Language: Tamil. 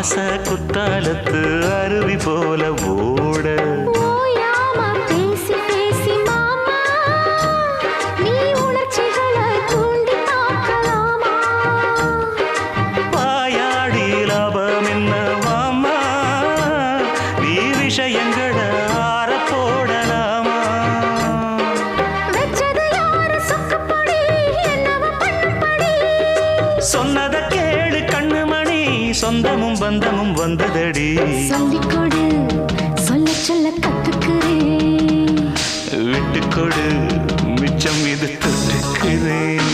ஆசை குத்தாலத்து அருவி போல ஓட ஓயாம பேசி பேசி மாமா நீ உணர்ச்சிகளை தூண்டி தாக்கலாமா வாயாடி லாபம் என்ன மாமா நீ விஷயங்களை ஆற போடலாமா வெச்சது யாரு சொக்கப்படி என்னவ பண்ணுப்படி சொன்னத கேளு கண்ணுமணி சொந்தமும் பந்தமும் வந்ததடி சொல்லிக்கொடு சொல்ல சொல்ல கத்துக்கிறேன் விட்டுக்கொடு மிச்சம் இது தொட்டுக்கிறேன்